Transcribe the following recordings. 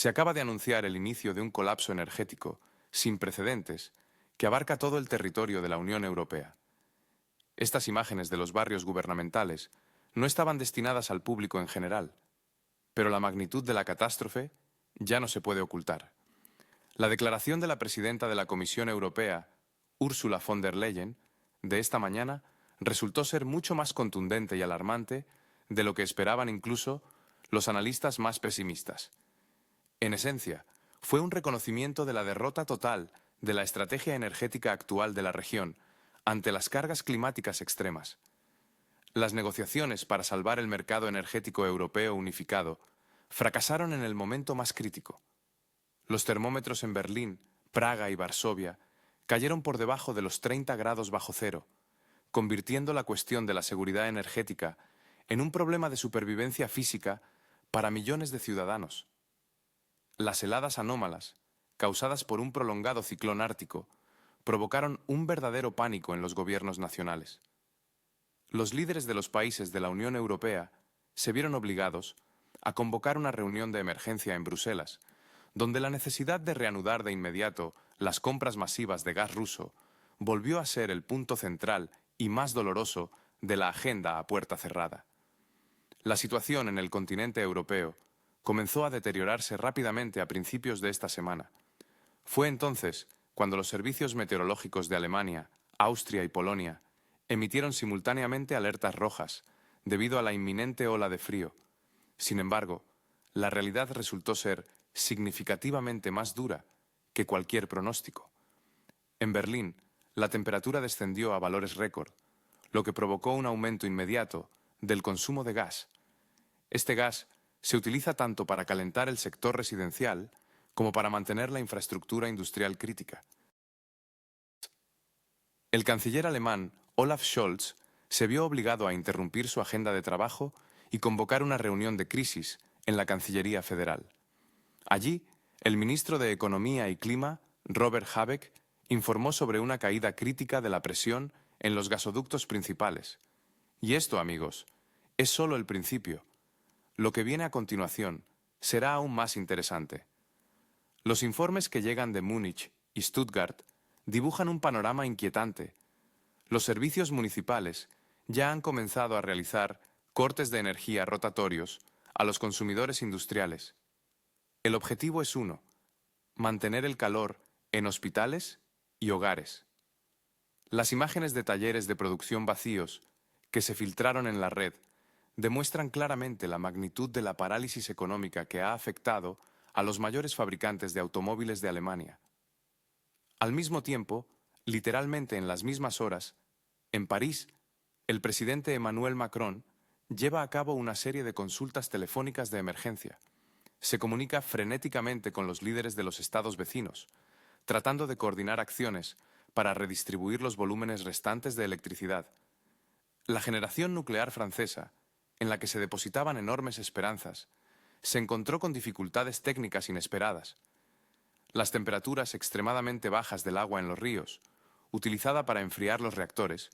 Se acaba de anunciar el inicio de un colapso energético sin precedentes que abarca todo el territorio de la Unión Europea. Estas imágenes de los barrios gubernamentales no estaban destinadas al público en general, pero la magnitud de la catástrofe ya no se puede ocultar. La declaración de la presidenta de la Comisión Europea, Ursula von der Leyen, de esta mañana resultó ser mucho más contundente y alarmante de lo que esperaban incluso los analistas más pesimistas. En esencia, fue un reconocimiento de la derrota total de la estrategia energética actual de la región ante las cargas climáticas extremas. Las negociaciones para salvar el mercado energético europeo unificado fracasaron en el momento más crítico. Los termómetros en Berlín, Praga y Varsovia cayeron por debajo de los 30 grados bajo cero, convirtiendo la cuestión de la seguridad energética en un problema de supervivencia física para millones de ciudadanos. Las heladas anómalas, causadas por un prolongado ciclón ártico, provocaron un verdadero pánico en los gobiernos nacionales. Los líderes de los países de la Unión Europea se vieron obligados a convocar una reunión de emergencia en Bruselas, donde la necesidad de reanudar de inmediato las compras masivas de gas ruso volvió a ser el punto central y más doloroso de la agenda a puerta cerrada. La situación en el continente europeo comenzó a deteriorarse rápidamente a principios de esta semana. Fue entonces cuando los servicios meteorológicos de Alemania, Austria y Polonia emitieron simultáneamente alertas rojas debido a la inminente ola de frío. Sin embargo, la realidad resultó ser significativamente más dura que cualquier pronóstico. En Berlín, la temperatura descendió a valores récord, lo que provocó un aumento inmediato del consumo de gas. Este gas se utiliza tanto para calentar el sector residencial como para mantener la infraestructura industrial crítica. El canciller alemán Olaf Scholz se vio obligado a interrumpir su agenda de trabajo y convocar una reunión de crisis en la Cancillería Federal. Allí, el ministro de Economía y Clima, Robert Habeck, informó sobre una caída crítica de la presión en los gasoductos principales. Y esto, amigos, es solo el principio. Lo que viene a continuación será aún más interesante. Los informes que llegan de Múnich y Stuttgart dibujan un panorama inquietante. Los servicios municipales ya han comenzado a realizar cortes de energía rotatorios a los consumidores industriales. El objetivo es uno: mantener el calor en hospitales y hogares. Las imágenes de talleres de producción vacíos que se filtraron en la red demuestran claramente la magnitud de la parálisis económica que ha afectado a los mayores fabricantes de automóviles de Alemania. Al mismo tiempo, literalmente en las mismas horas, en París, el presidente Emmanuel Macron lleva a cabo una serie de consultas telefónicas de emergencia. Se comunica frenéticamente con los líderes de los estados vecinos, tratando de coordinar acciones para redistribuir los volúmenes restantes de electricidad. La generación nuclear francesa, en la que se depositaban enormes esperanzas, se encontró con dificultades técnicas inesperadas. Las temperaturas extremadamente bajas del agua en los ríos, utilizada para enfriar los reactores,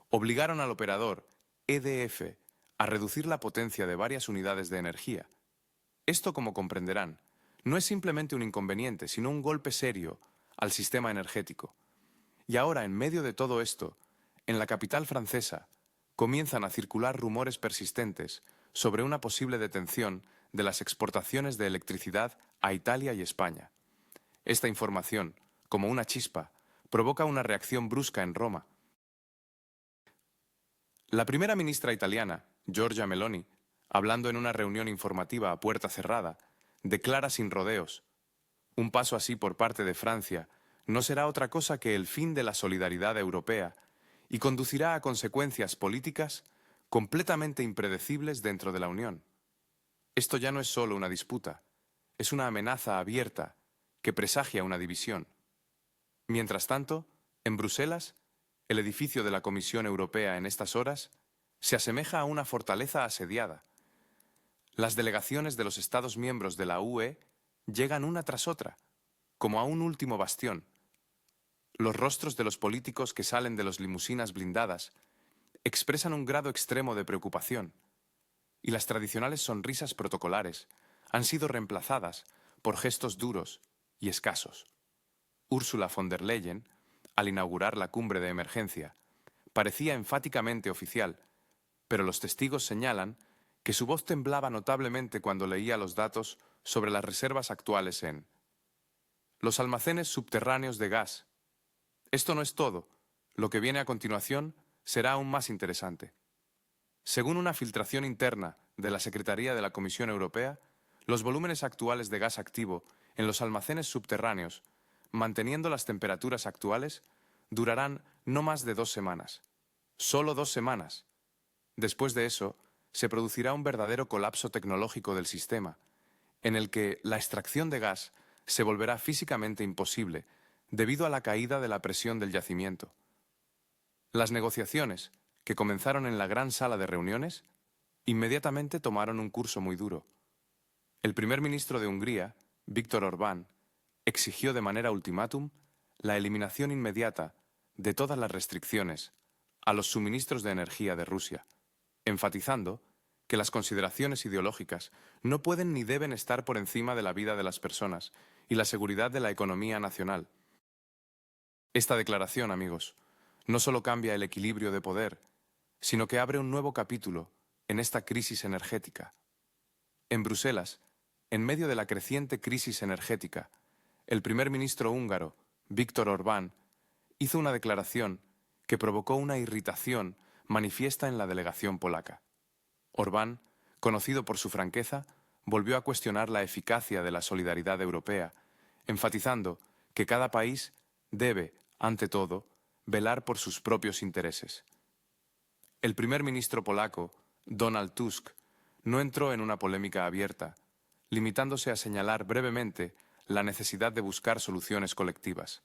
obligaron al operador EDF a reducir la potencia de varias unidades de energía. Esto, como comprenderán, no es simplemente un inconveniente, sino un golpe serio al sistema energético. Y ahora, en medio de todo esto, en la capital francesa, comienzan a circular rumores persistentes sobre una posible detención de las exportaciones de electricidad a Italia y España. Esta información, como una chispa, provoca una reacción brusca en Roma. La primera ministra italiana, Giorgia Meloni, hablando en una reunión informativa a puerta cerrada, declara sin rodeos: un paso así por parte de Francia no será otra cosa que el fin de la solidaridad europea y conducirá a consecuencias políticas completamente impredecibles dentro de la Unión. Esto ya no es solo una disputa, es una amenaza abierta que presagia una división. Mientras tanto, en Bruselas, el edificio de la Comisión Europea en estas horas se asemeja a una fortaleza asediada. Las delegaciones de los Estados miembros de la UE llegan una tras otra, como a un último bastión. Los rostros de los políticos que salen de las limusinas blindadas expresan un grado extremo de preocupación, y las tradicionales sonrisas protocolares han sido reemplazadas por gestos duros y escasos. Ursula von der Leyen, al inaugurar la cumbre de emergencia, parecía enfáticamente oficial, pero los testigos señalan que su voz temblaba notablemente cuando leía los datos sobre las reservas actuales en los almacenes subterráneos de gas. Esto no es todo. Lo que viene a continuación será aún más interesante. Según una filtración interna de la Secretaría de la Comisión Europea, los volúmenes actuales de gas activo en los almacenes subterráneos, manteniendo las temperaturas actuales, durarán no más de 2 semanas. Solo 2 semanas. Después de eso, se producirá un verdadero colapso tecnológico del sistema, en el que la extracción de gas se volverá físicamente imposible debido a la caída de la presión del yacimiento. Las negociaciones, que comenzaron en la gran sala de reuniones, inmediatamente tomaron un curso muy duro. El primer ministro de Hungría, Viktor Orbán, exigió de manera ultimátum la eliminación inmediata de todas las restricciones a los suministros de energía de Rusia, enfatizando que las consideraciones ideológicas no pueden ni deben estar por encima de la vida de las personas y la seguridad de la economía nacional. Esta declaración, amigos, no solo cambia el equilibrio de poder, sino que abre un nuevo capítulo en esta crisis energética. En Bruselas, en medio de la creciente crisis energética, el primer ministro húngaro, Viktor Orbán, hizo una declaración que provocó una irritación manifiesta en la delegación polaca. Orbán, conocido por su franqueza, volvió a cuestionar la eficacia de la solidaridad europea, enfatizando que cada país debe, ante todo, velar por sus propios intereses. El primer ministro polaco, Donald Tusk, no entró en una polémica abierta, limitándose a señalar brevemente la necesidad de buscar soluciones colectivas.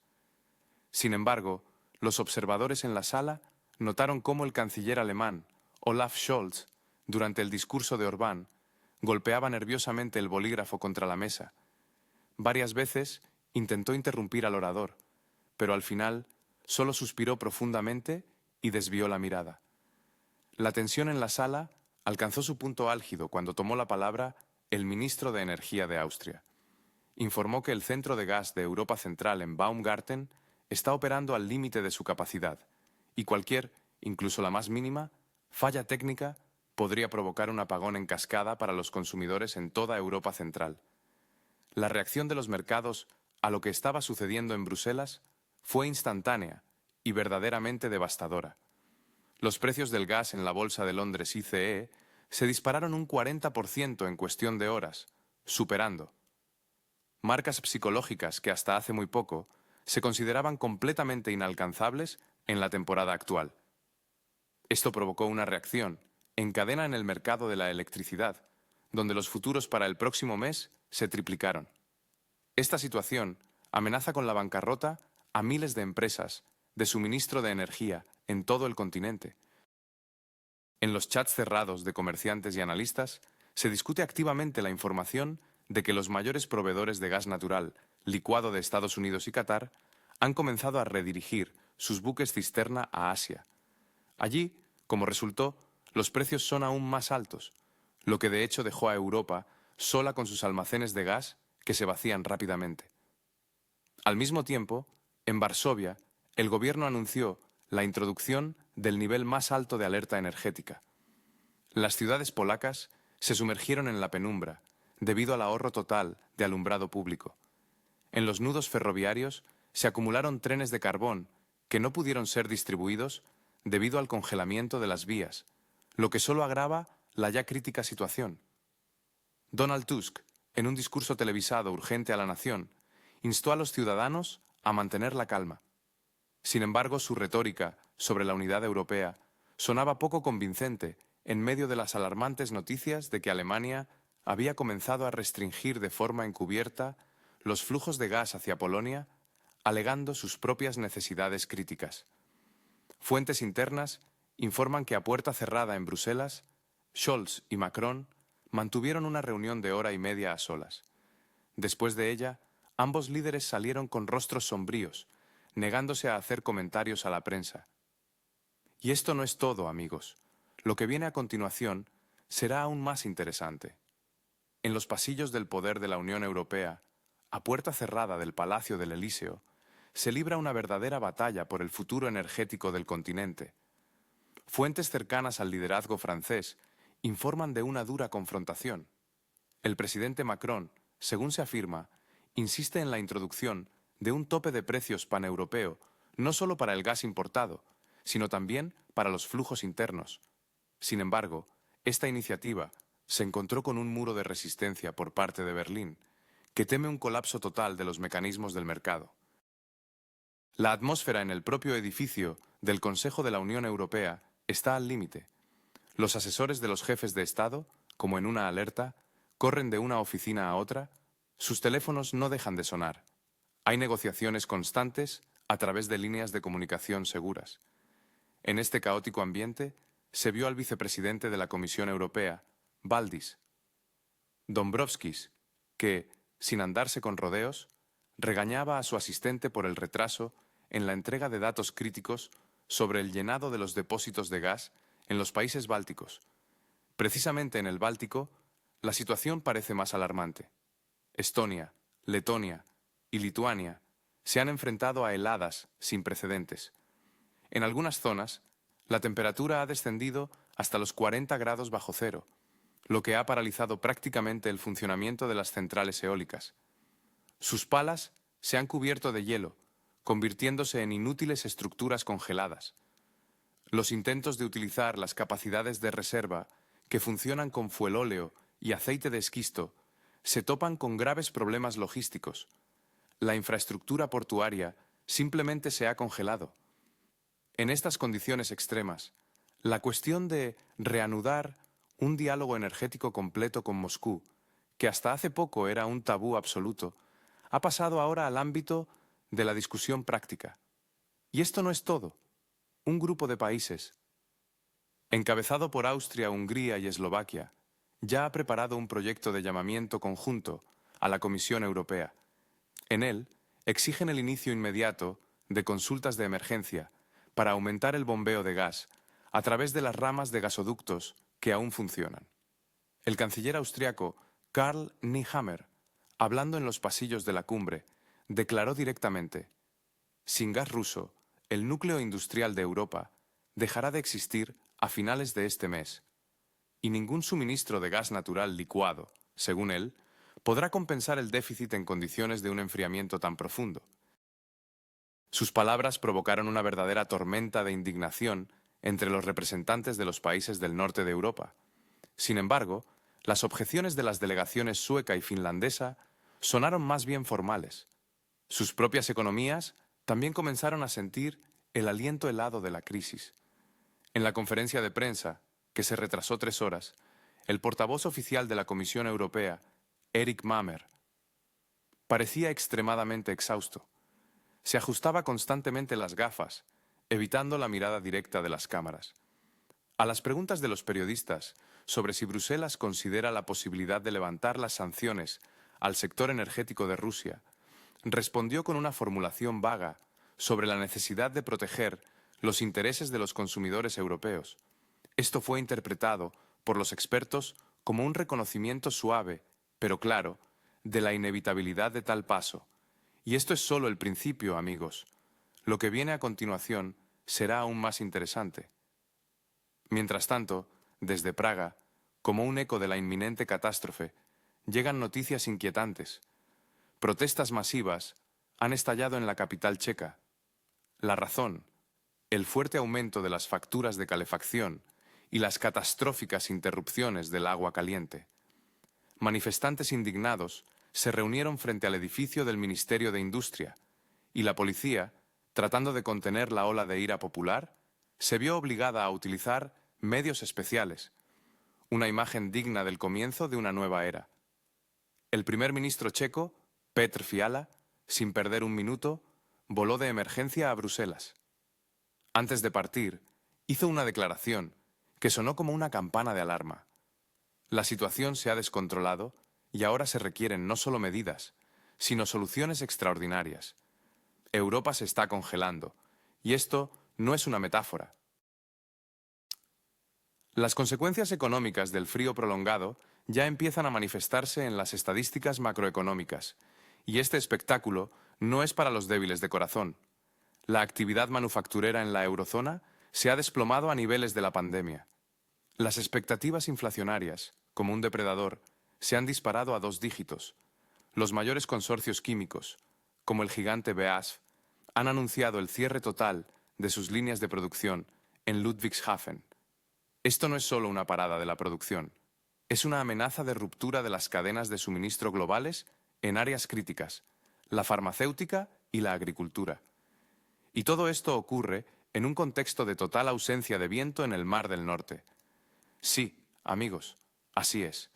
Sin embargo, los observadores en la sala notaron cómo el canciller alemán, Olaf Scholz, durante el discurso de Orbán, golpeaba nerviosamente el bolígrafo contra la mesa. Varias veces intentó interrumpir al orador, pero al final solo suspiró profundamente y desvió la mirada. La tensión en la sala alcanzó su punto álgido cuando tomó la palabra el ministro de Energía de Austria. Informó que el centro de gas de Europa Central en Baumgarten está operando al límite de su capacidad y cualquier, incluso la más mínima, falla técnica podría provocar un apagón en cascada para los consumidores en toda Europa Central. La reacción de los mercados a lo que estaba sucediendo en Bruselas fue instantánea y verdaderamente devastadora. Los precios del gas en la Bolsa de Londres ICE se dispararon un 40% en cuestión de horas, superando marcas psicológicas que hasta hace muy poco se consideraban completamente inalcanzables en la temporada actual. Esto provocó una reacción en cadena en el mercado de la electricidad, donde los futuros para el próximo mes se triplicaron. Esta situación amenaza con la bancarrota a miles de empresas de suministro de energía en todo el continente. En los chats cerrados de comerciantes y analistas se discute activamente la información de que los mayores proveedores de gas natural, licuado de Estados Unidos y Qatar, han comenzado a redirigir sus buques cisterna a Asia. Allí, como resultó, los precios son aún más altos, lo que de hecho dejó a Europa sola con sus almacenes de gas que se vacían rápidamente. Al mismo tiempo, en Varsovia, el gobierno anunció la introducción del nivel más alto de alerta energética. Las ciudades polacas se sumergieron en la penumbra debido al ahorro total de alumbrado público. En los nudos ferroviarios se acumularon trenes de carbón que no pudieron ser distribuidos debido al congelamiento de las vías, lo que solo agrava la ya crítica situación. Donald Tusk, en un discurso televisado urgente a la nación, instó a los ciudadanos a mantener la calma. Sin embargo, su retórica sobre la unidad europea sonaba poco convincente en medio de las alarmantes noticias de que Alemania había comenzado a restringir de forma encubierta los flujos de gas hacia Polonia, alegando sus propias necesidades críticas. Fuentes internas informan que a puerta cerrada en Bruselas, Scholz y Macron mantuvieron una reunión de hora y media a solas. Después de ella, ambos líderes salieron con rostros sombríos, negándose a hacer comentarios a la prensa. Y esto no es todo, amigos. Lo que viene a continuación será aún más interesante. En los pasillos del poder de la Unión Europea, a puerta cerrada del Palacio del Elíseo, se libra una verdadera batalla por el futuro energético del continente. Fuentes cercanas al liderazgo francés informan de una dura confrontación. El presidente Macron, según se afirma, insiste en la introducción de un tope de precios paneuropeo, no solo para el gas importado, sino también para los flujos internos. Sin embargo, esta iniciativa se encontró con un muro de resistencia por parte de Berlín, que teme un colapso total de los mecanismos del mercado. La atmósfera en el propio edificio del Consejo de la Unión Europea está al límite. Los asesores de los jefes de Estado, como en una alerta, corren de una oficina a otra, sus teléfonos no dejan de sonar. Hay negociaciones constantes a través de líneas de comunicación seguras. En este caótico ambiente, se vio al vicepresidente de la Comisión Europea, Valdis Dombrovskis, que, sin andarse con rodeos, regañaba a su asistente por el retraso en la entrega de datos críticos sobre el llenado de los depósitos de gas en los países bálticos. Precisamente en el Báltico, la situación parece más alarmante. Estonia, Letonia y Lituania se han enfrentado a heladas sin precedentes. En algunas zonas, la temperatura ha descendido hasta los 40 grados bajo cero, lo que ha paralizado prácticamente el funcionamiento de las centrales eólicas. Sus palas se han cubierto de hielo, convirtiéndose en inútiles estructuras congeladas. Los intentos de utilizar las capacidades de reserva que funcionan con fuelóleo y aceite de esquisto se topan con graves problemas logísticos. La infraestructura portuaria simplemente se ha congelado. En estas condiciones extremas, la cuestión de reanudar un diálogo energético completo con Moscú, que hasta hace poco era un tabú absoluto, ha pasado ahora al ámbito de la discusión práctica. Y esto no es todo. Un grupo de países, encabezado por Austria, Hungría y Eslovaquia, ya ha preparado un proyecto de llamamiento conjunto a la Comisión Europea. En él, exigen el inicio inmediato de consultas de emergencia para aumentar el bombeo de gas a través de las ramas de gasoductos que aún funcionan. El canciller austriaco Karl Nehammer, hablando en los pasillos de la cumbre, declaró directamente: sin gas ruso, el núcleo industrial de Europa dejará de existir a finales de este mes, y ningún suministro de gas natural licuado, según él, podrá compensar el déficit en condiciones de un enfriamiento tan profundo. Sus palabras provocaron una verdadera tormenta de indignación entre los representantes de los países del norte de Europa. Sin embargo, las objeciones de las delegaciones sueca y finlandesa sonaron más bien formales. Sus propias economías también comenzaron a sentir el aliento helado de la crisis. En la conferencia de prensa, que se retrasó 3 horas, el portavoz oficial de la Comisión Europea, Eric Mamer, parecía extremadamente exhausto. Se ajustaba constantemente las gafas, evitando la mirada directa de las cámaras. A las preguntas de los periodistas sobre si Bruselas considera la posibilidad de levantar las sanciones al sector energético de Rusia, respondió con una formulación vaga sobre la necesidad de proteger los intereses de los consumidores europeos. Esto fue interpretado por los expertos como un reconocimiento suave, pero claro, de la inevitabilidad de tal paso. Y esto es solo el principio, amigos. Lo que viene a continuación será aún más interesante. Mientras tanto, desde Praga, como un eco de la inminente catástrofe, llegan noticias inquietantes. Protestas masivas han estallado en la capital checa. La razón: el fuerte aumento de las facturas de calefacción y las catastróficas interrupciones del agua caliente. Manifestantes indignados se reunieron frente al edificio del Ministerio de Industria, y la policía, tratando de contener la ola de ira popular, se vio obligada a utilizar medios especiales, una imagen digna del comienzo de una nueva era. El primer ministro checo, Petr Fiala, sin perder un minuto, voló de emergencia a Bruselas. Antes de partir, hizo una declaración que sonó como una campana de alarma. La situación se ha descontrolado y ahora se requieren no solo medidas, sino soluciones extraordinarias. Europa se está congelando, y esto no es una metáfora. Las consecuencias económicas del frío prolongado ya empiezan a manifestarse en las estadísticas macroeconómicas, Y este espectáculo no es para los débiles de corazón. La actividad manufacturera en la eurozona se ha desplomado a niveles de la pandemia. Las expectativas inflacionarias, como un depredador, se han disparado a 2 dígitos. Los mayores consorcios químicos, como el gigante BASF, han anunciado el cierre total de sus líneas de producción en Ludwigshafen. Esto no es solo una parada de la producción, es una amenaza de ruptura de las cadenas de suministro globales en áreas críticas, la farmacéutica y la agricultura. Y todo esto ocurre en un contexto de total ausencia de viento en el Mar del Norte. Sí, amigos, así es.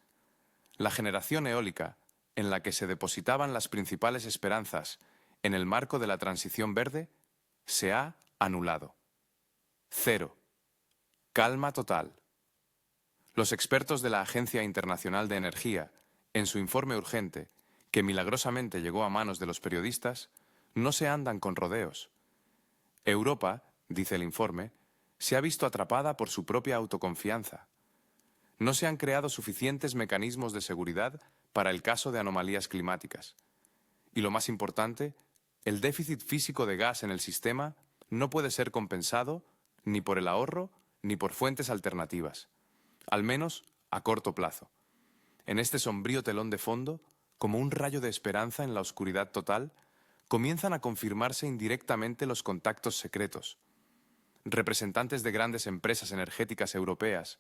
La generación eólica, en la que se depositaban las principales esperanzas en el marco de la transición verde, se ha anulado. Cero. Calma total. Los expertos de la Agencia Internacional de Energía, en su informe urgente, que milagrosamente llegó a manos de los periodistas, no se andan con rodeos. Europa, dice el informe, se ha visto atrapada por su propia autoconfianza. No se han creado suficientes mecanismos de seguridad para el caso de anomalías climáticas. Y lo más importante, el déficit físico de gas en el sistema no puede ser compensado ni por el ahorro ni por fuentes alternativas, al menos a corto plazo. En este sombrío telón de fondo, como un rayo de esperanza en la oscuridad total, comienzan a confirmarse indirectamente los contactos secretos. Representantes de grandes empresas energéticas europeas,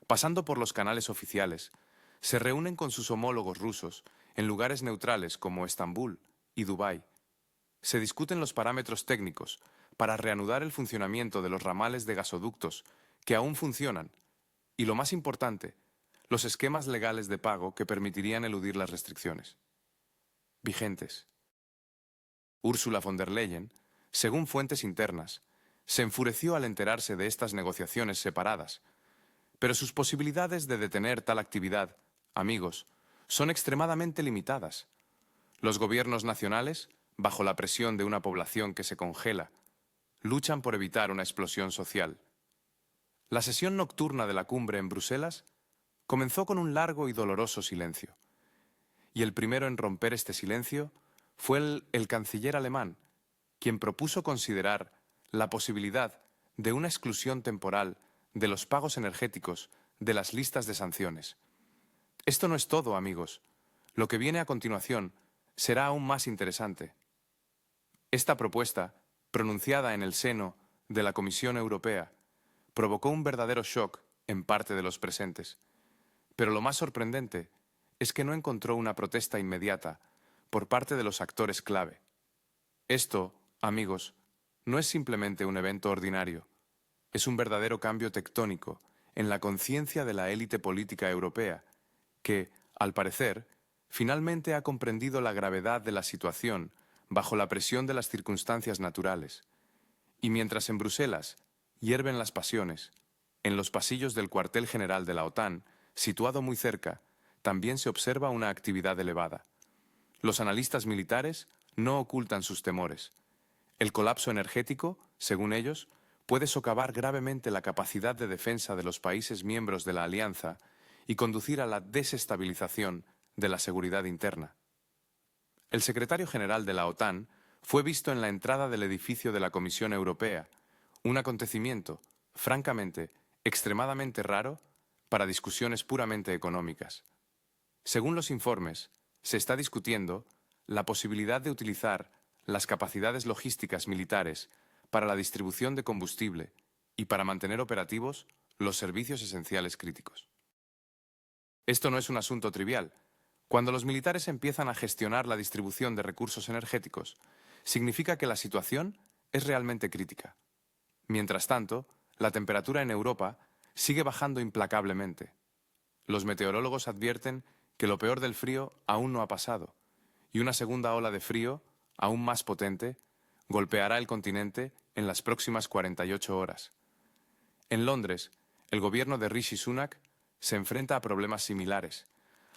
pasando por los canales oficiales, se reúnen con sus homólogos rusos en lugares neutrales como Estambul y Dubái. Se discuten los parámetros técnicos para reanudar el funcionamiento de los ramales de gasoductos que aún funcionan y, lo más importante, los esquemas legales de pago que permitirían eludir las restricciones vigentes. Ursula von der Leyen, según fuentes internas, se enfureció al enterarse de estas negociaciones separadas, pero sus posibilidades de detener tal actividad, amigos, son extremadamente limitadas. Los gobiernos nacionales, bajo la presión de una población que se congela, luchan por evitar una explosión social. La sesión nocturna de la cumbre en Bruselas comenzó con un largo y doloroso silencio. Y el primero en romper este silencio fue el canciller alemán, quien propuso considerar la posibilidad de una exclusión temporal de los pagos energéticos de las listas de sanciones. Esto no es todo, amigos. Lo que viene a continuación será aún más interesante. Esta propuesta, pronunciada en el seno de la Comisión Europea, provocó un verdadero shock en parte de los presentes. Pero lo más sorprendente es que no encontró una protesta inmediata por parte de los actores clave. Esto, amigos, no es simplemente un evento ordinario, es un verdadero cambio tectónico en la conciencia de la élite política europea, que, al parecer, finalmente ha comprendido la gravedad de la situación bajo la presión de las circunstancias naturales. Y mientras en Bruselas hierven las pasiones, en los pasillos del cuartel general de la OTAN, situado muy cerca, también se observa una actividad elevada. Los analistas militares no ocultan sus temores. El colapso energético, según ellos, puede socavar gravemente la capacidad de defensa de los países miembros de la Alianza y conducir a la desestabilización de la seguridad interna. El secretario general de la OTAN fue visto en la entrada del edificio de la Comisión Europea, un acontecimiento, francamente, extremadamente raro para discusiones puramente económicas. Según los informes, se está discutiendo la posibilidad de utilizar las capacidades logísticas militares para la distribución de combustible y para mantener operativos los servicios esenciales críticos. Esto no es un asunto trivial. Cuando los militares empiezan a gestionar la distribución de recursos energéticos, significa que la situación es realmente crítica. Mientras tanto, la temperatura en Europa sigue bajando implacablemente. Los meteorólogos advierten que lo peor del frío aún no ha pasado, y una segunda ola de frío, aún más potente, golpeará el continente en las próximas 48 horas. En Londres, el gobierno de Rishi Sunak se enfrenta a problemas similares,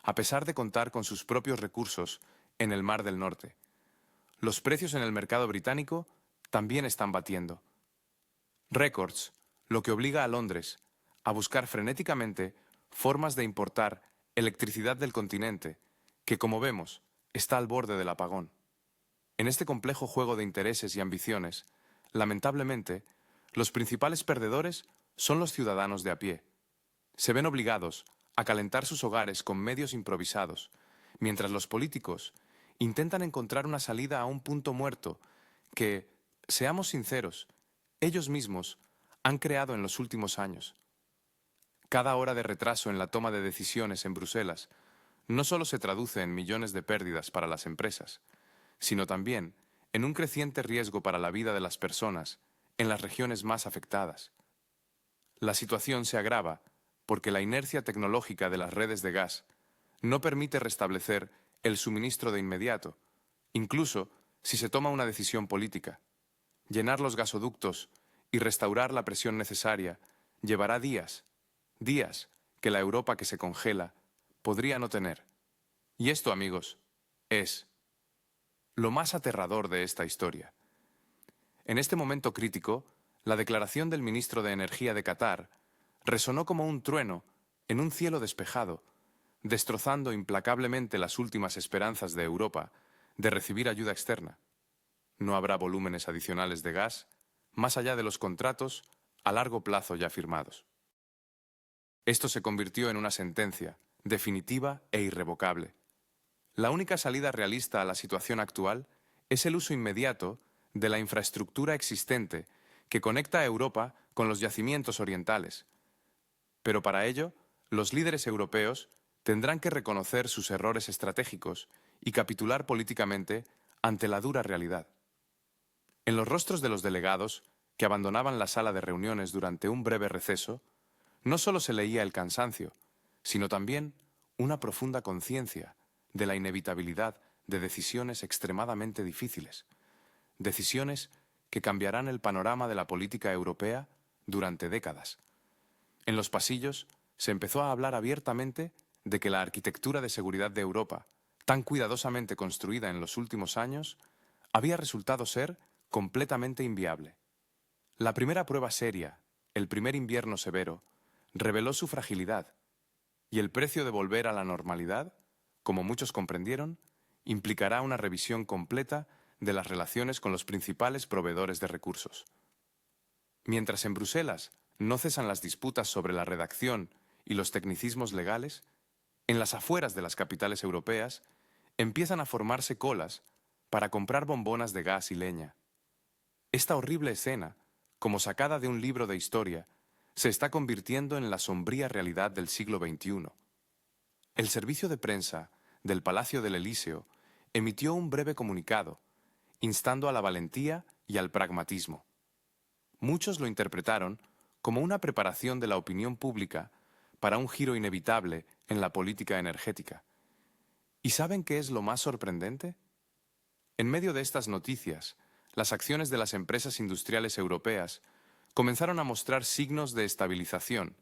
a pesar de contar con sus propios recursos en el Mar del Norte. Los precios en el mercado británico también están batiendo récords, lo que obliga a Londres a buscar frenéticamente formas de importar electricidad del continente, que, como vemos, está al borde del apagón. En este complejo juego de intereses y ambiciones, lamentablemente, los principales perdedores son los ciudadanos de a pie. Se ven obligados a calentar sus hogares con medios improvisados, mientras los políticos intentan encontrar una salida a un punto muerto que, seamos sinceros, ellos mismos han creado en los últimos años. Cada hora de retraso en la toma de decisiones en Bruselas no solo se traduce en millones de pérdidas para las empresas, sino también en un creciente riesgo para la vida de las personas en las regiones más afectadas. La situación se agrava porque la inercia tecnológica de las redes de gas no permite restablecer el suministro de inmediato, incluso si se toma una decisión política. Llenar los gasoductos y restaurar la presión necesaria llevará días que la Europa que se congela podría no tener. Y esto, amigos, es lo más aterrador de esta historia. En este momento crítico, la declaración del ministro de Energía de Qatar resonó como un trueno en un cielo despejado, destrozando implacablemente las últimas esperanzas de Europa de recibir ayuda externa. No habrá volúmenes adicionales de gas, más allá de los contratos a largo plazo ya firmados. Esto se convirtió en una sentencia, definitiva e irrevocable. La única salida realista a la situación actual es el uso inmediato de la infraestructura existente que conecta a Europa con los yacimientos orientales. Pero para ello, los líderes europeos tendrán que reconocer sus errores estratégicos y capitular políticamente ante la dura realidad. En los rostros de los delegados, que abandonaban la sala de reuniones durante un breve receso, no solo se leía el cansancio, sino también una profunda conciencia de la inevitabilidad de decisiones extremadamente difíciles, decisiones que cambiarán el panorama de la política europea durante décadas. En los pasillos se empezó a hablar abiertamente de que la arquitectura de seguridad de Europa, tan cuidadosamente construida en los últimos años, había resultado ser completamente inviable. La primera prueba seria, el primer invierno severo, reveló su fragilidad, y el precio de volver a la normalidad, como muchos comprendieron, implicará una revisión completa de las relaciones con los principales proveedores de recursos. Mientras en Bruselas no cesan las disputas sobre la redacción y los tecnicismos legales, en las afueras de las capitales europeas empiezan a formarse colas para comprar bombonas de gas y leña. Esta horrible escena, como sacada de un libro de historia, se está convirtiendo en la sombría realidad del siglo XXI. El servicio de prensa del Palacio del Elíseo emitió un breve comunicado, instando a la valentía y al pragmatismo. Muchos lo interpretaron como una preparación de la opinión pública para un giro inevitable en la política energética. ¿Y saben qué es lo más sorprendente? En medio de estas noticias, las acciones de las empresas industriales europeas comenzaron a mostrar signos de estabilización.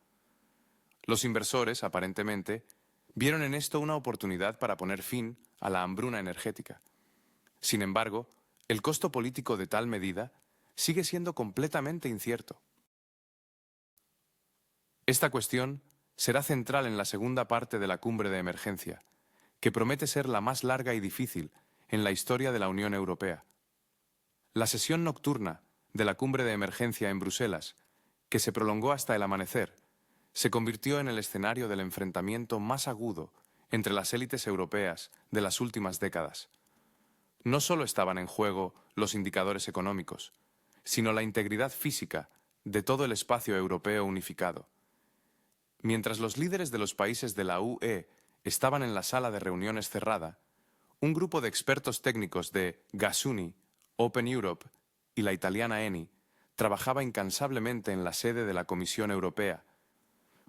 Los inversores, aparentemente, vieron en esto una oportunidad para poner fin a la hambruna energética. Sin embargo, el costo político de tal medida sigue siendo completamente incierto. Esta cuestión será central en la segunda parte de la cumbre de emergencia, que promete ser la más larga y difícil en la historia de la Unión Europea. La sesión nocturna de la cumbre de emergencia en Bruselas, que se prolongó hasta el amanecer, se convirtió en el escenario del enfrentamiento más agudo entre las élites europeas de las últimas décadas. No solo estaban en juego los indicadores económicos, sino la integridad física de todo el espacio europeo unificado. Mientras los líderes de los países de la UE estaban en la sala de reuniones cerrada, un grupo de expertos técnicos de Gasunie, Open Europe y la italiana Eni trabajaba incansablemente en la sede de la Comisión Europea.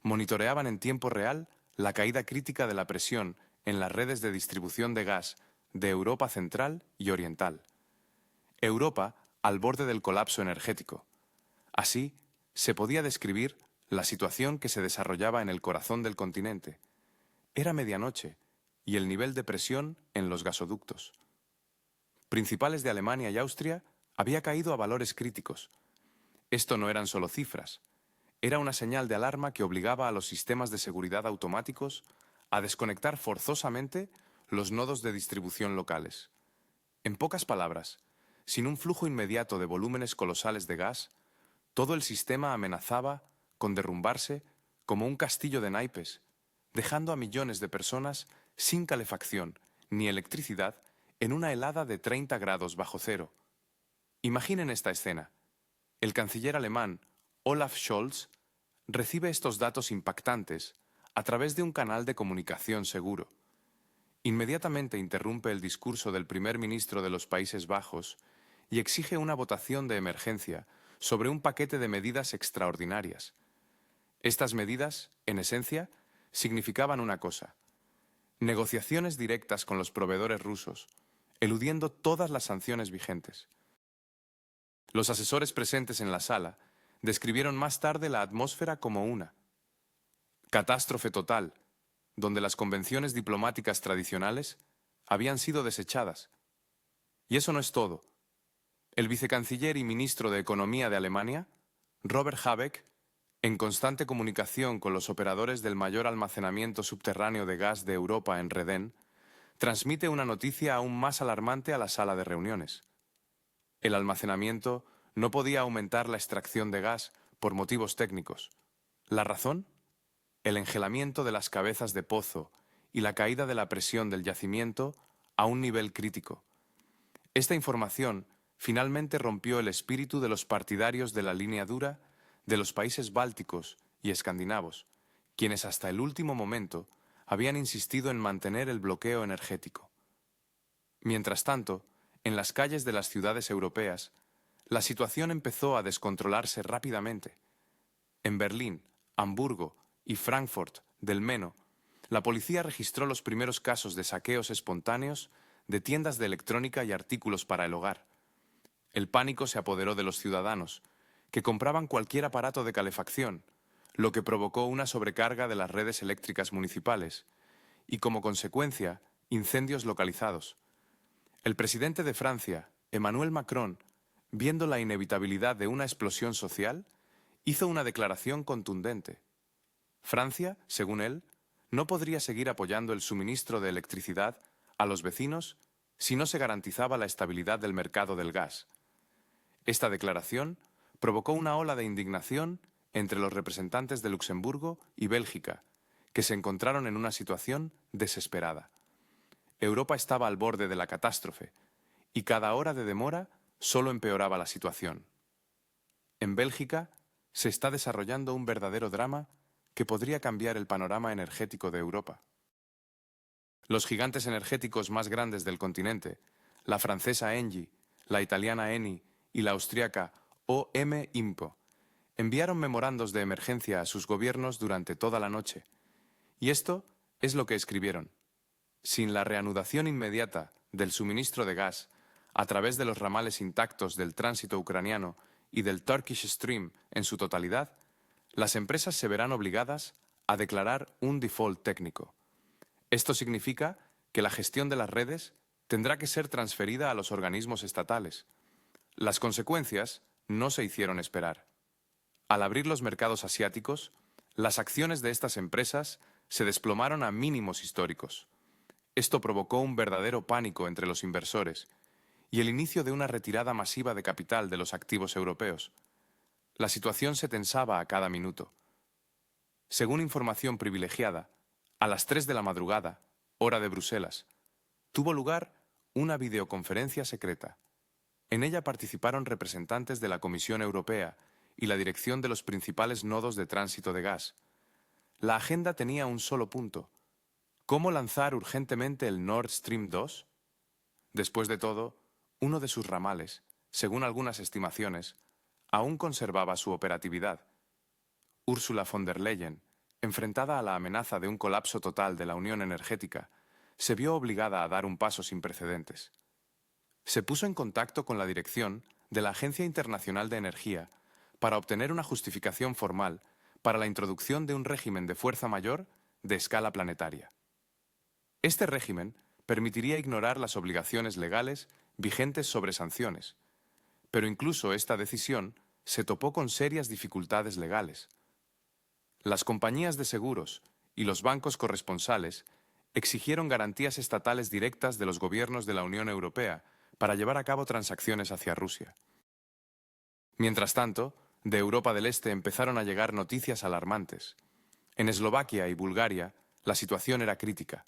Monitoreaban en tiempo real la caída crítica de la presión en las redes de distribución de gas de Europa Central y Oriental. Europa al borde del colapso energético. Así se podía describir la situación que se desarrollaba en el corazón del continente. Era medianoche y el nivel de presión en los gasoductos principales de Alemania y Austria había caído a valores críticos. Esto no eran solo cifras, era una señal de alarma que obligaba a los sistemas de seguridad automáticos a desconectar forzosamente los nodos de distribución locales. En pocas palabras, sin un flujo inmediato de volúmenes colosales de gas, todo el sistema amenazaba con derrumbarse como un castillo de naipes, dejando a millones de personas sin calefacción ni electricidad en una helada de 30 grados bajo cero. Imaginen esta escena. El canciller alemán Olaf Scholz recibe estos datos impactantes a través de un canal de comunicación seguro. Inmediatamente interrumpe el discurso del primer ministro de los Países Bajos y exige una votación de emergencia sobre un paquete de medidas extraordinarias. Estas medidas, en esencia, significaban una cosa: negociaciones directas con los proveedores rusos, eludiendo todas las sanciones vigentes. Los asesores presentes en la sala describieron más tarde la atmósfera como una catástrofe total, donde las convenciones diplomáticas tradicionales habían sido desechadas. Y eso no es todo. El vicecanciller y ministro de Economía de Alemania, Robert Habeck, en constante comunicación con los operadores del mayor almacenamiento subterráneo de gas de Europa en Reden, transmite una noticia aún más alarmante a la sala de reuniones. El almacenamiento no podía aumentar la extracción de gas por motivos técnicos. ¿La razón? El engelamiento de las cabezas de pozo y la caída de la presión del yacimiento a un nivel crítico. Esta información finalmente rompió el espíritu de los partidarios de la línea dura de los países bálticos y escandinavos, quienes hasta el último momento habían insistido en mantener el bloqueo energético. Mientras tanto, en las calles de las ciudades europeas, la situación empezó a descontrolarse rápidamente. En Berlín, Hamburgo y Frankfurt del Meno, la policía registró los primeros casos de saqueos espontáneos de tiendas de electrónica y artículos para el hogar. El pánico se apoderó de los ciudadanos, que compraban cualquier aparato de calefacción, lo que provocó una sobrecarga de las redes eléctricas municipales y, como consecuencia, incendios localizados. El presidente de Francia, Emmanuel Macron, viendo la inevitabilidad de una explosión social, hizo una declaración contundente. Francia, según él, no podría seguir apoyando el suministro de electricidad a los vecinos si no se garantizaba la estabilidad del mercado del gas. Esta declaración provocó una ola de indignación entre los representantes de Luxemburgo y Bélgica, que se encontraron en una situación desesperada. Europa estaba al borde de la catástrofe, y cada hora de demora solo empeoraba la situación. En Bélgica se está desarrollando un verdadero drama que podría cambiar el panorama energético de Europa. Los gigantes energéticos más grandes del continente, la francesa Engie, la italiana Eni y la austriaca OM Impo, enviaron memorandos de emergencia a sus gobiernos durante toda la noche. Y esto es lo que escribieron. Sin la reanudación inmediata del suministro de gas a través de los ramales intactos del tránsito ucraniano y del Turkish Stream en su totalidad, las empresas se verán obligadas a declarar un default técnico. Esto significa que la gestión de las redes tendrá que ser transferida a los organismos estatales. Las consecuencias no se hicieron esperar. Al abrir los mercados asiáticos, las acciones de estas empresas se desplomaron a mínimos históricos. Esto provocó un verdadero pánico entre los inversores y el inicio de una retirada masiva de capital de los activos europeos. La situación se tensaba a cada minuto. Según información privilegiada, a las 3 de la madrugada, hora de Bruselas, tuvo lugar una videoconferencia secreta. En ella participaron representantes de la Comisión Europea y la dirección de los principales nodos de tránsito de gas. La agenda tenía un solo punto: ¿cómo lanzar urgentemente el Nord Stream 2? Después de todo, uno de sus ramales, según algunas estimaciones, aún conservaba su operatividad. Ursula von der Leyen, enfrentada a la amenaza de un colapso total de la Unión Energética, se vio obligada a dar un paso sin precedentes. Se puso en contacto con la dirección de la Agencia Internacional de Energía para obtener una justificación formal para la introducción de un régimen de fuerza mayor de escala planetaria. Este régimen permitiría ignorar las obligaciones legales vigentes sobre sanciones, pero incluso esta decisión se topó con serias dificultades legales. Las compañías de seguros y los bancos corresponsales exigieron garantías estatales directas de los gobiernos de la Unión Europea para llevar a cabo transacciones hacia Rusia. Mientras tanto, de Europa del Este empezaron a llegar noticias alarmantes. En Eslovaquia y Bulgaria, la situación era crítica.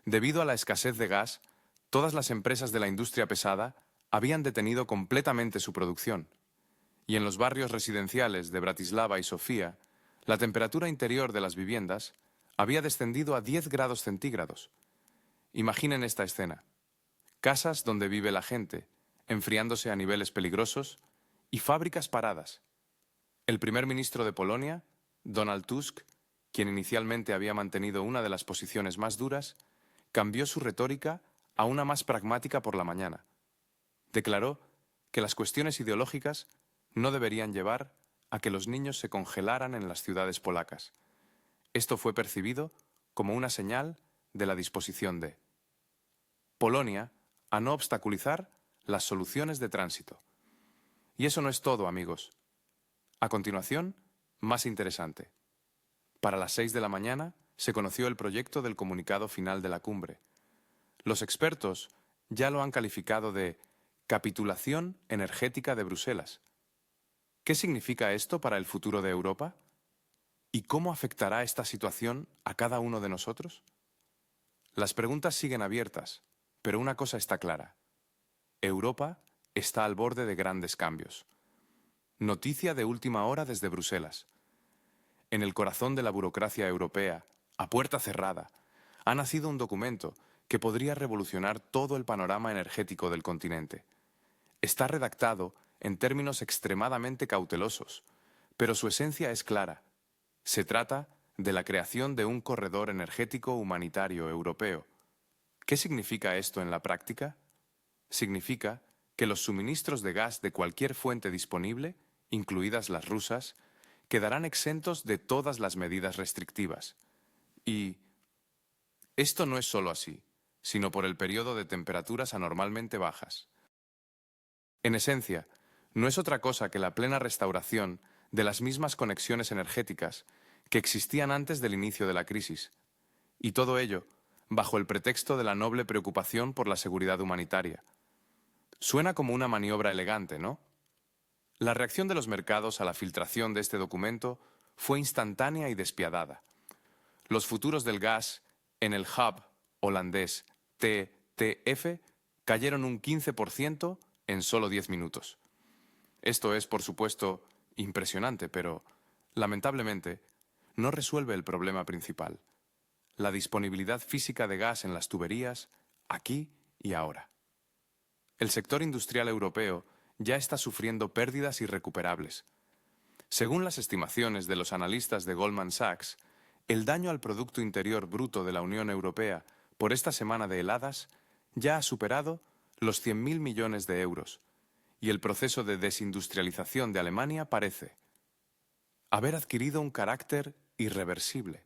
Debido a la escasez de gas, todas las empresas de la industria pesada habían detenido completamente su producción. Y en los barrios residenciales de Bratislava y Sofía, la temperatura interior de las viviendas había descendido a 10 grados centígrados. Imaginen esta escena. Casas donde vive la gente, enfriándose a niveles peligrosos, y fábricas paradas. El primer ministro de Polonia, Donald Tusk, quien inicialmente había mantenido una de las posiciones más duras, cambió su retórica a una más pragmática por la mañana. Declaró que las cuestiones ideológicas no deberían llevar a que los niños se congelaran en las ciudades polacas. Esto fue percibido como una señal de la disposición de Polonia a no obstaculizar las soluciones de tránsito. Y eso no es todo, amigos. A continuación, más interesante. Para las 6 de la mañana se conoció el proyecto del comunicado final de la cumbre. Los expertos ya lo han calificado de capitulación energética de Bruselas. ¿Qué significa esto para el futuro de Europa? ¿Y cómo afectará esta situación a cada uno de nosotros? Las preguntas siguen abiertas, pero una cosa está clara. Europa está al borde de grandes cambios. Noticia de última hora desde Bruselas. En el corazón de la burocracia europea, a puerta cerrada, ha nacido un documento que podría revolucionar todo el panorama energético del continente. Está redactado en términos extremadamente cautelosos, pero su esencia es clara. Se trata de la creación de un corredor energético humanitario europeo. ¿Qué significa esto en la práctica? Significa que los suministros de gas de cualquier fuente disponible, incluidas las rusas, quedarán exentos de todas las medidas restrictivas. Y esto no es solo así, sino por el periodo de temperaturas anormalmente bajas. En esencia, no es otra cosa que la plena restauración de las mismas conexiones energéticas que existían antes del inicio de la crisis, y todo ello bajo el pretexto de la noble preocupación por la seguridad humanitaria. Suena como una maniobra elegante, ¿no? La reacción de los mercados a la filtración de este documento fue instantánea y despiadada. Los futuros del gas en el hub holandés TTF cayeron un 15% en solo 10 minutos. Esto es, por supuesto, impresionante, pero, lamentablemente, no resuelve el problema principal: la disponibilidad física de gas en las tuberías, aquí y ahora. El sector industrial europeo ya está sufriendo pérdidas irrecuperables. Según las estimaciones de los analistas de Goldman Sachs, el daño al Producto Interior Bruto de la Unión Europea por esta semana de heladas ya ha superado los 100.000 millones de euros, y el proceso de desindustrialización de Alemania parece haber adquirido un carácter irreversible.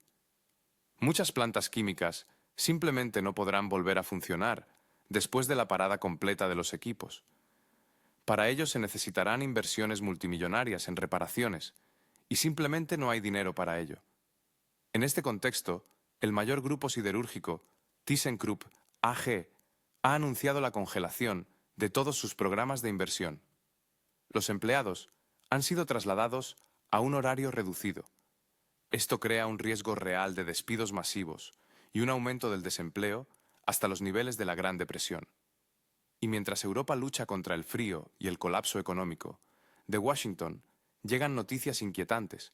Muchas plantas químicas simplemente no podrán volver a funcionar después de la parada completa de los equipos. Para ello se necesitarán inversiones multimillonarias en reparaciones, y simplemente no hay dinero para ello. En este contexto, el mayor grupo siderúrgico, ThyssenKrupp AG, ha anunciado la congelación de todos sus programas de inversión. Los empleados han sido trasladados a un horario reducido. Esto crea un riesgo real de despidos masivos y un aumento del desempleo hasta los niveles de la Gran Depresión. Y mientras Europa lucha contra el frío y el colapso económico, de Washington llegan noticias inquietantes.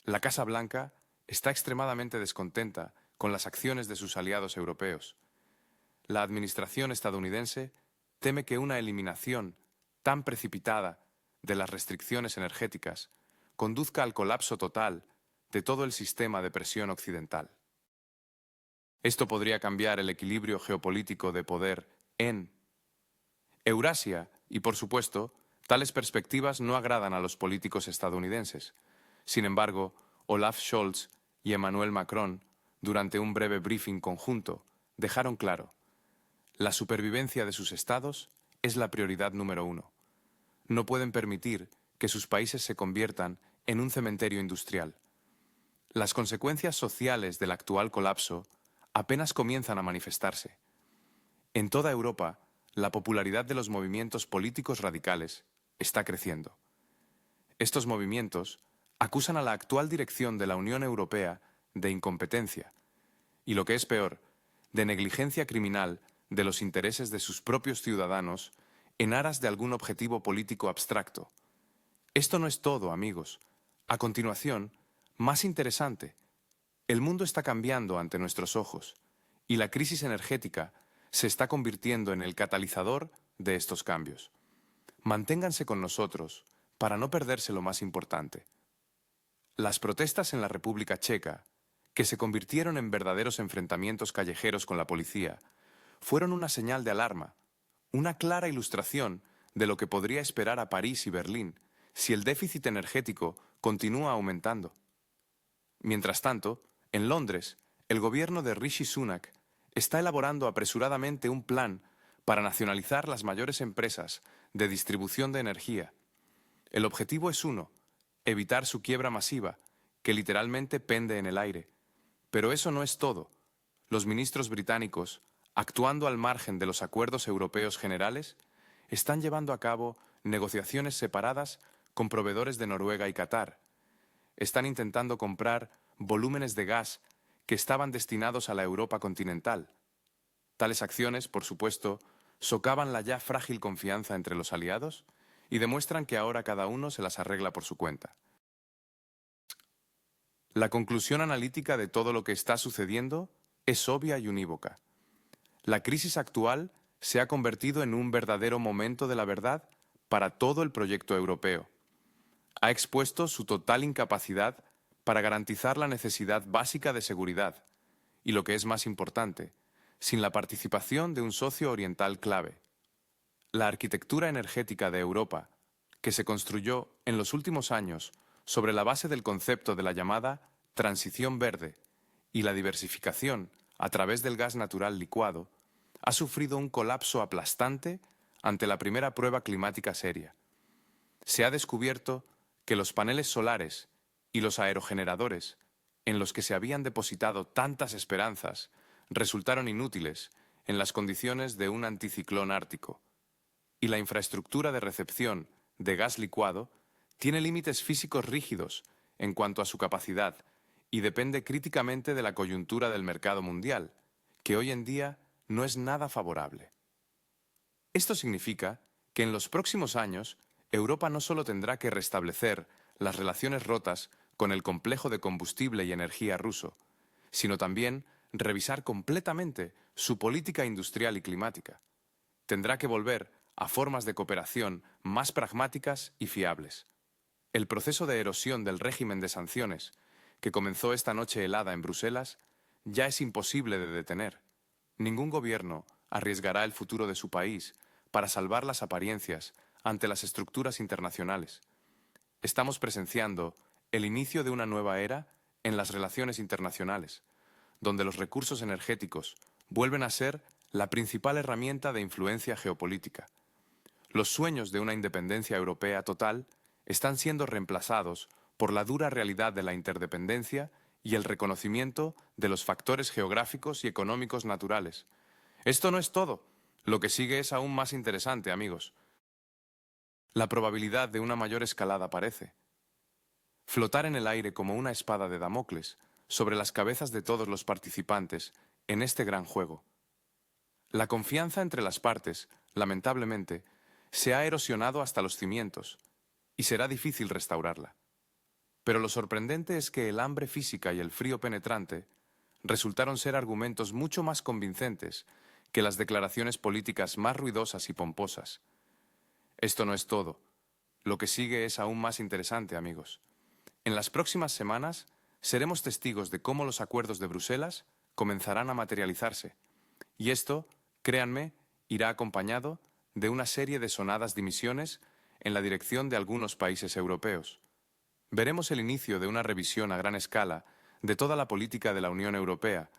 La Casa Blanca está extremadamente descontenta con las acciones de sus aliados europeos. La administración estadounidense teme que una eliminación tan precipitada de las restricciones energéticas conduzca al colapso total de todo el sistema de presión occidental. Esto podría cambiar el equilibrio geopolítico de poder en Eurasia y, por supuesto, tales perspectivas no agradan a los políticos estadounidenses. Sin embargo, Olaf Scholz y Emmanuel Macron, durante un breve briefing conjunto, dejaron claro: la supervivencia de sus estados es la prioridad número 1. No pueden permitir que sus países se conviertan en un cementerio industrial. Las consecuencias sociales del actual colapso apenas comienzan a manifestarse. En toda Europa, la popularidad de los movimientos políticos radicales está creciendo. Estos movimientos acusan a la actual dirección de la Unión Europea de incompetencia y, lo que es peor, de negligencia criminal de los intereses de sus propios ciudadanos en aras de algún objetivo político abstracto. Esto no es todo, amigos. A continuación, más interesante, el mundo está cambiando ante nuestros ojos y la crisis energética se está convirtiendo en el catalizador de estos cambios. Manténganse con nosotros para no perderse lo más importante. Las protestas en la República Checa, que se convirtieron en verdaderos enfrentamientos callejeros con la policía, fueron una señal de alarma, una clara ilustración de lo que podría esperar a París y Berlín si el déficit energético continúa aumentando. Mientras tanto, en Londres, el gobierno de Rishi Sunak está elaborando apresuradamente un plan para nacionalizar las mayores empresas de distribución de energía. El objetivo es uno: evitar su quiebra masiva, que literalmente pende en el aire. Pero eso no es todo. Los ministros británicos, actuando al margen de los acuerdos europeos generales, están llevando a cabo negociaciones separadas con proveedores de Noruega y Qatar. Están intentando comprar volúmenes de gas que estaban destinados a la Europa continental. Tales acciones, por supuesto, socavan la ya frágil confianza entre los aliados y demuestran que ahora cada uno se las arregla por su cuenta. La conclusión analítica de todo lo que está sucediendo es obvia y unívoca. La crisis actual se ha convertido en un verdadero momento de la verdad para todo el proyecto europeo. Ha expuesto su total incapacidad para garantizar la necesidad básica de seguridad y, lo que es más importante, sin la participación de un socio oriental clave. La arquitectura energética de Europa, que se construyó en los últimos años sobre la base del concepto de la llamada transición verde y la diversificación a través del gas natural licuado, ha sufrido un colapso aplastante ante la primera prueba climática seria. Se ha descubierto que los paneles solares y los aerogeneradores, en los que se habían depositado tantas esperanzas, resultaron inútiles en las condiciones de un anticiclón ártico. Y la infraestructura de recepción de gas licuado tiene límites físicos rígidos en cuanto a su capacidad y depende críticamente de la coyuntura del mercado mundial, que hoy en día no es nada favorable. Esto significa que en los próximos años Europa no solo tendrá que restablecer las relaciones rotas con el complejo de combustible y energía ruso, sino también revisar completamente su política industrial y climática. Tendrá que volver a formas de cooperación más pragmáticas y fiables. El proceso de erosión del régimen de sanciones, que comenzó esta noche helada en Bruselas, ya es imposible de detener. Ningún gobierno arriesgará el futuro de su país para salvar las apariencias ante las estructuras internacionales. Estamos presenciando el inicio de una nueva era en las relaciones internacionales, donde los recursos energéticos vuelven a ser la principal herramienta de influencia geopolítica. Los sueños de una independencia europea total están siendo reemplazados por la dura realidad de la interdependencia y el reconocimiento de los factores geográficos y económicos naturales. Esto no es todo. Lo que sigue es aún más interesante, amigos. La probabilidad de una mayor escalada aparece. Flotar en el aire como una espada de Damocles sobre las cabezas de todos los participantes en este gran juego. La confianza entre las partes, lamentablemente, se ha erosionado hasta los cimientos y será difícil restaurarla. Pero lo sorprendente es que el hambre física y el frío penetrante resultaron ser argumentos mucho más convincentes que las declaraciones políticas más ruidosas y pomposas. Esto no es todo. Lo que sigue es aún más interesante, amigos. En las próximas semanas seremos testigos de cómo los acuerdos de Bruselas comenzarán a materializarse. Y esto, créanme, irá acompañado de una serie de sonadas dimisiones en la dirección de algunos países europeos. Veremos el inicio de una revisión a gran escala de toda la política de la Unión Europea,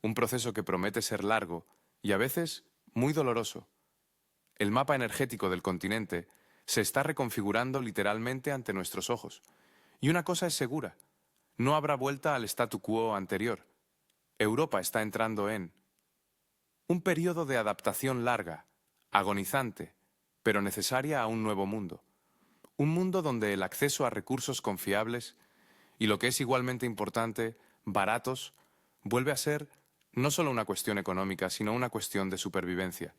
un proceso que promete ser largo y a veces muy doloroso. El mapa energético del continente se está reconfigurando literalmente ante nuestros ojos. Y una cosa es segura, no habrá vuelta al statu quo anterior. Europa está entrando en un periodo de adaptación larga, agonizante, pero necesaria a un nuevo mundo. Un mundo donde el acceso a recursos confiables y, lo que es igualmente importante, baratos, vuelve a ser no solo una cuestión económica, sino una cuestión de supervivencia.